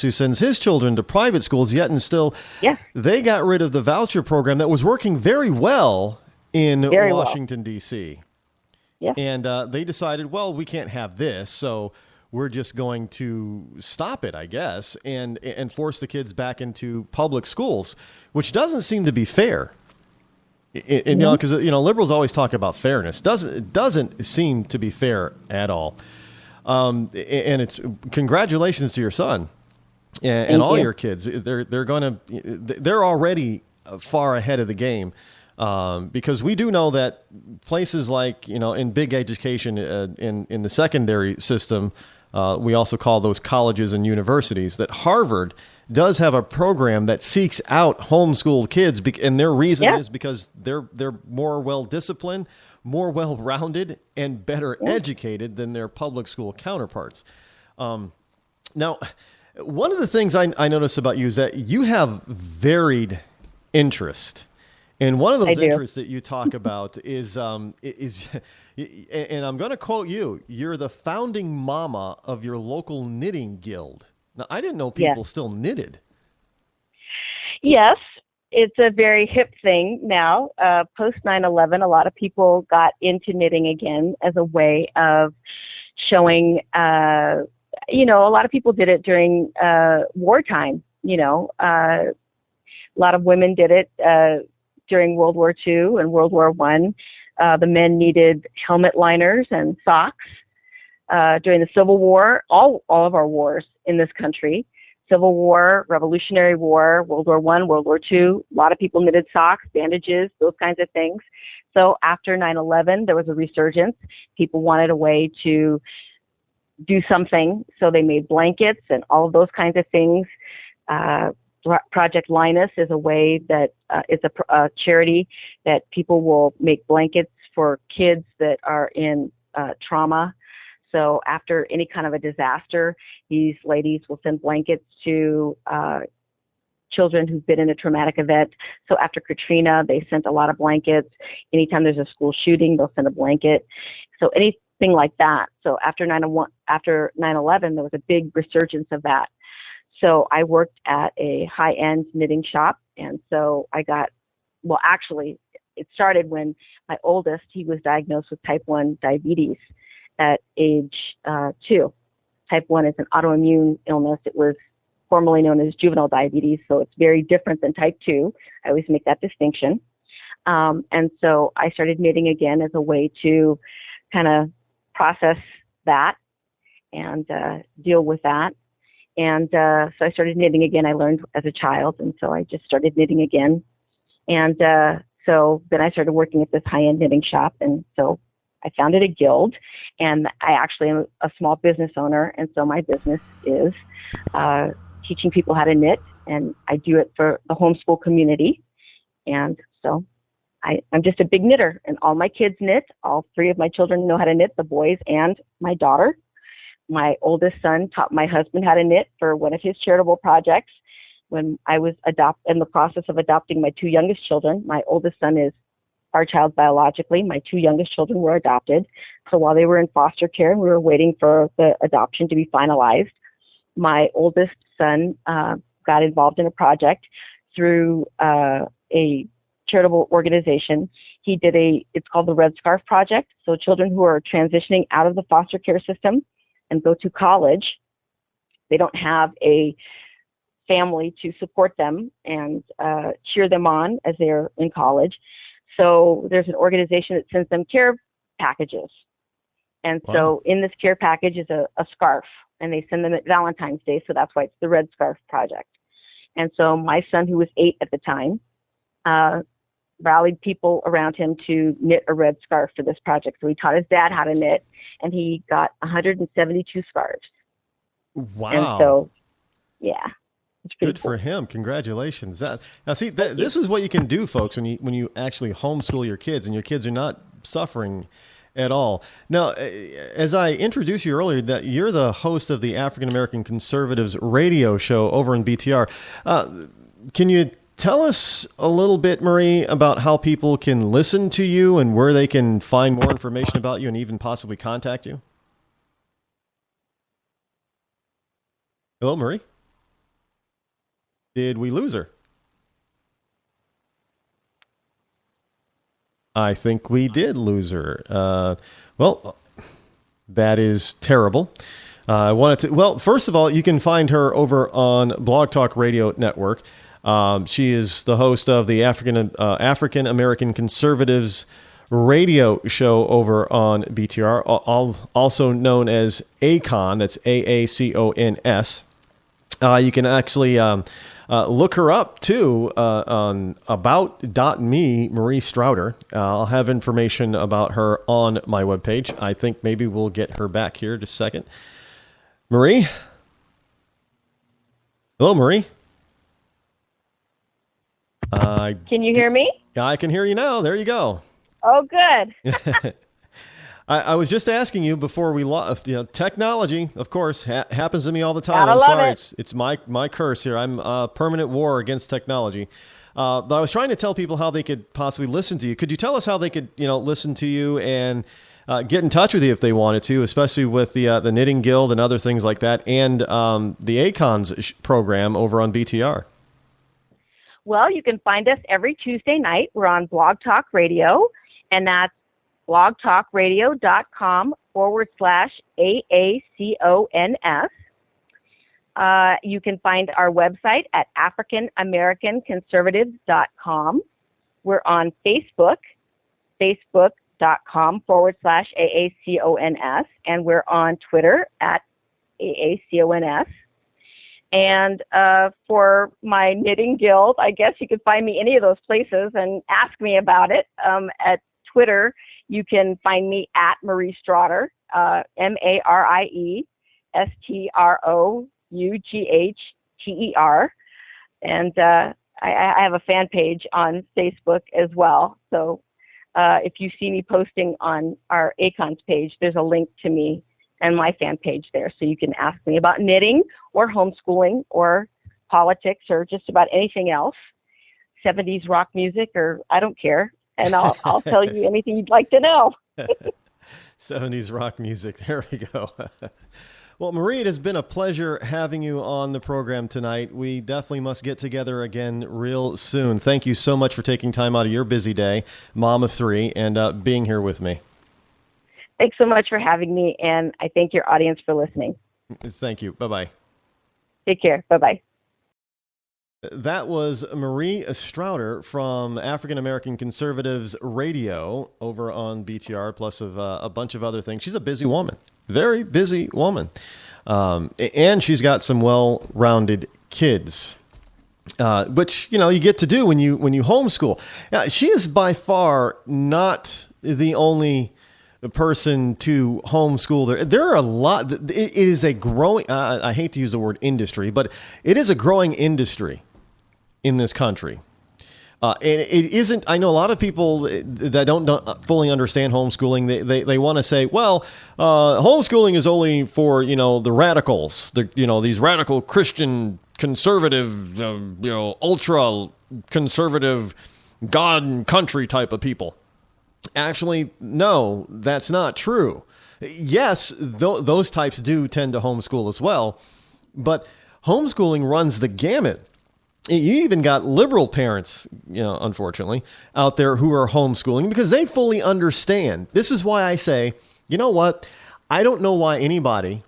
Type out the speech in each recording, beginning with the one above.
who sends his children to private schools, yet and still they got rid of the voucher program that was working very well in Washington, D.C. Yeah. And they decided, well, we can't have this, so we're just going to stop it, I guess, and force the kids back into public schools, which doesn't seem to be fair. You know, because liberals always talk about fairness. It doesn't seem to be fair at all. And it's congratulations to your son and all your kids. They're already far ahead of the game, because we do know that places like in big education in the secondary system, we also call those colleges and universities, that Harvard does have a program that seeks out homeschooled kids, and their reason is because they're more well-disciplined, more well-rounded, and better educated than their public school counterparts. Now, one of the things I notice about you is that you have varied interest. And one of those interests that you talk about is, and I'm going to quote you, you're the founding mama of your local knitting guild. Now, I didn't know people still knitted. Yes, it's a very hip thing now. Post 9/11, a lot of people got into knitting again as a way of showing, a lot of people did it during wartime. A lot of women did it during World War II and World War I. The men needed helmet liners and socks. During the Civil War, all of our wars in this country, Civil War, Revolutionary War, World War I, World War II, a lot of people knitted socks, bandages, those kinds of things. So after 9/11, there was a resurgence. People wanted a way to do something, so they made blankets and all of those kinds of things. Project Linus is a way that it's a charity that people will make blankets for kids that are in trauma. So after any kind of a disaster, these ladies will send blankets to children who've been in a traumatic event. So after Katrina, they sent a lot of blankets. Anytime there's a school shooting, they'll send a blanket. So anything like that. So after 9/11, there was a big resurgence of that. So I worked at a high-end knitting shop. And so actually, it started when my oldest, he was diagnosed with type 1 diabetes at age 2. Type 1 is an autoimmune illness. It was formerly known as juvenile diabetes, so it's very different than type 2. I always make that distinction. And so I started knitting again as a way to kind of process that and deal with that. And so I started knitting again. I learned as a child, and so I just started knitting again. And so then I started working at this high-end knitting shop, and so I founded a guild, and I actually am a small business owner, and so my business is teaching people how to knit, and I do it for the homeschool community. And so I'm just a big knitter, and all my kids knit. All 3 of my children know how to knit, the boys and my daughter. My oldest son taught my husband how to knit for one of his charitable projects. When I was in the process of adopting my 2 youngest children, my oldest son is our child biologically. My 2 youngest children were adopted. So while they were in foster care and we were waiting for the adoption to be finalized, my oldest son got involved in a project through a charitable organization. He did it's called the Red Scarf Project. So children who are transitioning out of the foster care system and go to college, they don't have a family to support them and cheer them on as they're in college. So there's an organization that sends them care packages. And so in this care package is a scarf, and they send them at Valentine's Day. So that's why it's the Red Scarf Project. And so my son, who was 8 at the time, rallied people around him to knit a red scarf for this project. So he taught his dad how to knit, and he got 172 scarves. Wow. And so, yeah. Good for him. Congratulations. Now, see, this is what you can do, folks, when you actually homeschool your kids and your kids are not suffering at all. Now, as I introduced you earlier, that you're the host of the African American Conservatives radio show over in BTR. Can you tell us a little bit, Marie, about how people can listen to you and where they can find more information about you and even possibly contact you? Hello, Marie? Did we lose her? I think we did lose her. Well, that is terrible. First of all, you can find her over on Blog Talk Radio Network. She is the host of the African American Conservatives radio show over on BTR, also known as AACON. That's AACONS. You can actually look her up, too, on about.me, Marie Stroughter. I'll have information about her on my webpage. I think maybe we'll get her back here just a second. Marie? Hello, Marie? Can you hear me? I can hear you now. There you go. Oh, good. I was just asking you before we lost. Technology, of course, happens to me all the time. I'm sorry. It's my curse here. I'm permanent war against technology. But I was trying to tell people how they could possibly listen to you. Could you tell us how they could, listen to you and get in touch with you if they wanted to, especially with the Knitting Guild and other things like that, and the AACONS program over on BTR? Well, you can find us every Tuesday night. We're on Blog Talk Radio, and that's blogtalkradio.com/AACONS. You can find our website at AfricanAmericanConservatives.com. We're on Facebook, facebook.com/AACONS, and we're on Twitter at AACONS. And for my Knitting Guild, I guess you could find me any of those places and ask me about it. At Twitter, you can find me at Marie Stroughter, MarieStroughther. And I have a fan page on Facebook as well. So if you see me posting on our AACONS page, there's a link to me and my fan page there. So you can ask me about knitting or homeschooling or politics or just about anything else, 70s rock music, or I don't care. And I'll tell you anything you'd like to know. 70s rock music. There we go. Well, Marie, it has been a pleasure having you on the program tonight. We definitely must get together again real soon. Thank you so much for taking time out of your busy day, mom of three, and being here with me. Thanks so much for having me, and I thank your audience for listening. Thank you. Bye-bye. Take care. Bye-bye. That was Marie Stroughter from African American Conservatives Radio over on BTR, plus of a bunch of other things. She's a busy woman, very busy woman, and she's got some well-rounded kids, which you get to do when you homeschool. Now, she is by far not the only person to homeschool. There are a lot. It is a growing. I hate to use the word industry, but it is a growing industry in this country. And it isn't. I know a lot of people that don't fully understand homeschooling. They want to say, well, homeschooling is only for the radicals. These radical Christian conservative, ultra conservative, God and country type of people. Actually, no, that's not true. Yes, those types do tend to homeschool as well, but homeschooling runs the gamut. You even got liberal parents, unfortunately, out there who are homeschooling because they fully understand. This is why I say, you know what? I don't know why anybody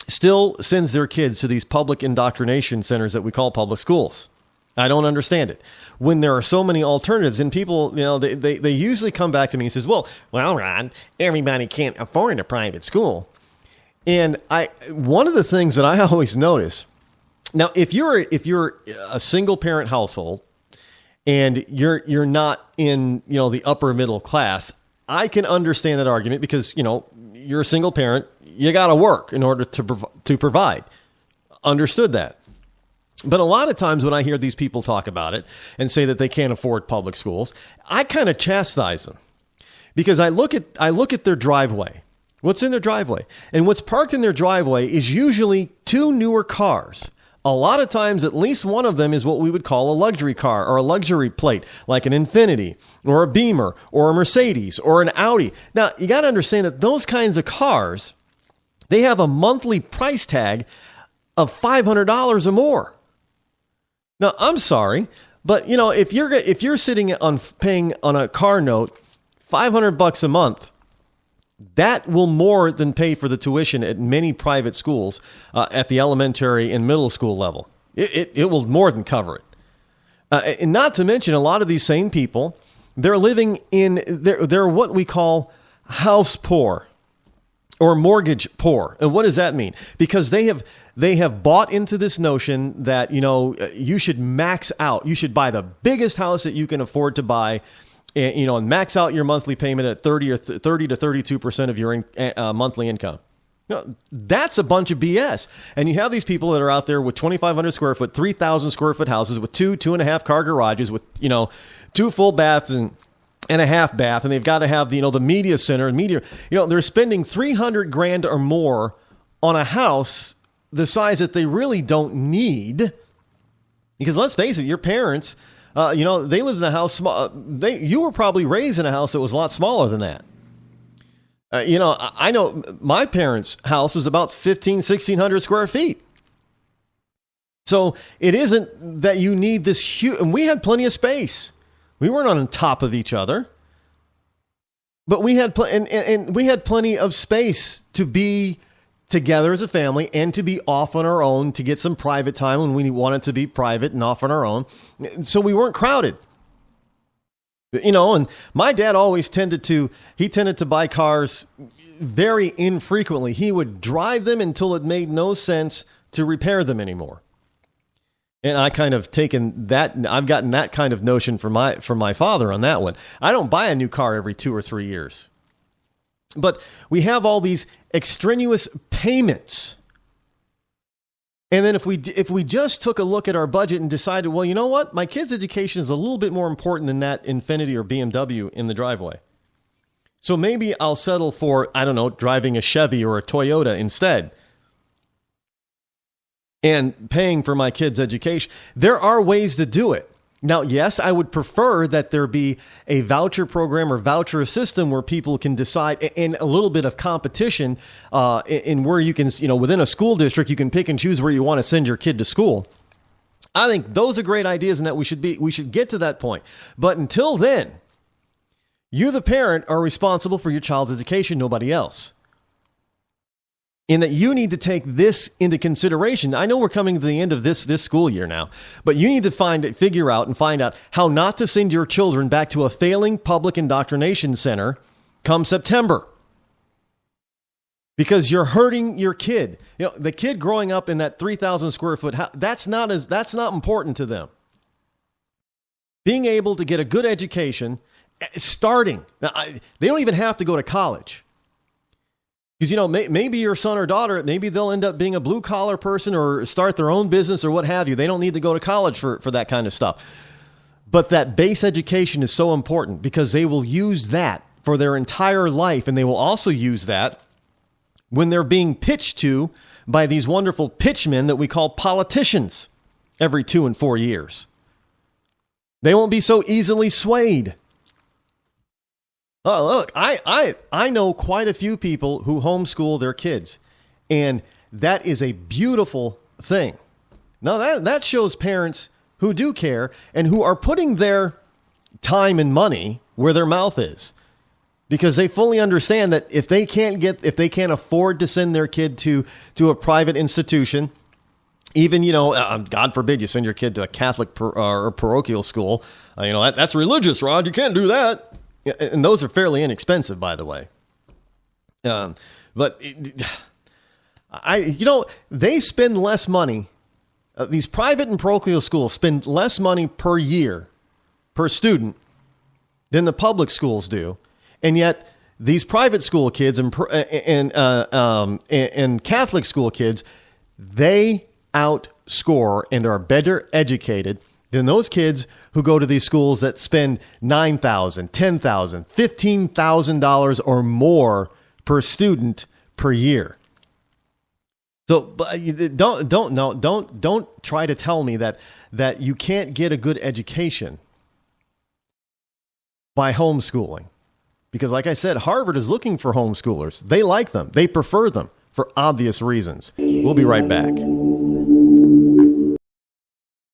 still sends their kids to these public indoctrination centers that we call public schools. I don't understand it. When there are so many alternatives, and people, they usually come back to me and says, well, Rod, everybody can't afford a private school. And one of the things that I always notice, now, if you're a single parent household and you're not in, the upper middle class, I can understand that argument because, you're a single parent, you got to work in order to provide. Understood that. But a lot of times when I hear these people talk about it and say that they can't afford public schools, I kind of chastise them because I look at their driveway. What's in their driveway? And what's parked in their driveway is usually two newer cars. A lot of times, at least one of them is what we would call a luxury car or a luxury plate, like an Infiniti or a Beamer or a Mercedes or an Audi. Now, you got to understand that those kinds of cars, they have a monthly price tag of $500 or more. Now, I'm sorry, but if you're sitting on paying on a car note $500 a month, that will more than pay for the tuition at many private schools at the elementary and middle school level. It will more than cover it. And not to mention, a lot of these same people, they're living they're what we call house poor or mortgage poor. And what does that mean? Because they have bought into this notion that, you should max out. You should buy the biggest house that you can afford to buy, and max out your monthly payment at 30 to 32% of your monthly income. That's a bunch of BS. And you have these people that are out there with 2,500 square foot, 3,000 square foot houses with 2.5 car garages with, 2 full baths and a half bath. And they've got to have the media center and media, they're spending $300,000 or more on a house the size that they really don't need. Because let's face it, your parents, they lived in a house small. You were probably raised in a house that was a lot smaller than that. I know my parents' house was about 1,600 square feet. So it isn't that you need this huge, and we had plenty of space. We weren't on top of each other, but we had and we had plenty of space to be together as a family and to be off on our own, to get some private time when we wanted to be private and off on our own. So we weren't crowded. And my dad always tended to buy cars very infrequently. He would drive them until it made no sense to repair them anymore. And I've gotten that kind of notion from my father on that one. I don't buy a new car every 2 or 3 years. But we have all these extraneous payments. And then if we just took a look at our budget and decided, well, you know what? My kid's education is a little bit more important than that Infiniti or BMW in the driveway. So maybe I'll settle for, driving a Chevy or a Toyota instead and paying for my kid's education. There are ways to do it. Now, yes, I would prefer that there be a voucher program or voucher system where people can decide, and a little bit of competition in where you can, within a school district, you can pick and choose where you want to send your kid to school. I think those are great ideas, and that we should get to that point. But until then, you, the parent, are responsible for your child's education, nobody else. In that you need to take this into consideration. I know we're coming to the end of this school year now, but you need to find out how not to send your children back to a failing public indoctrination center come September. Because you're hurting your kid. The kid growing up in that 3,000 square foot house, that's not important to them. Being able to get a good education, starting. Now, they don't even have to go to college. Because, maybe your son or daughter, maybe they'll end up being a blue-collar person or start their own business or what have you. They don't need to go to college for that kind of stuff. But that base education is so important because they will use that for their entire life, and they will also use that when they're being pitched to by these wonderful pitchmen that we call politicians every 2 and 4 years. They won't be so easily swayed. Oh, look, I know quite a few people who homeschool their kids, and that is a beautiful thing. Now, that shows parents who do care and who are putting their time and money where their mouth is, because they fully understand that if they can't afford to send their kid to a private institution, even, God forbid you send your kid to a Catholic or parochial school, that's religious, Rod. You can't do that. And those are fairly inexpensive, by the way. But they spend less money. These private and parochial schools spend less money per year, per student, than the public schools do. And yet, these private school kids and Catholic school kids, they outscore and are better educated than those kids who go to these schools that spend $9,000, $10,000, $15,000 or more per student per year. So don't try to tell me that you can't get a good education by homeschooling. Because like I said, Harvard is looking for homeschoolers. They like them. They prefer them for obvious reasons. We'll be right back.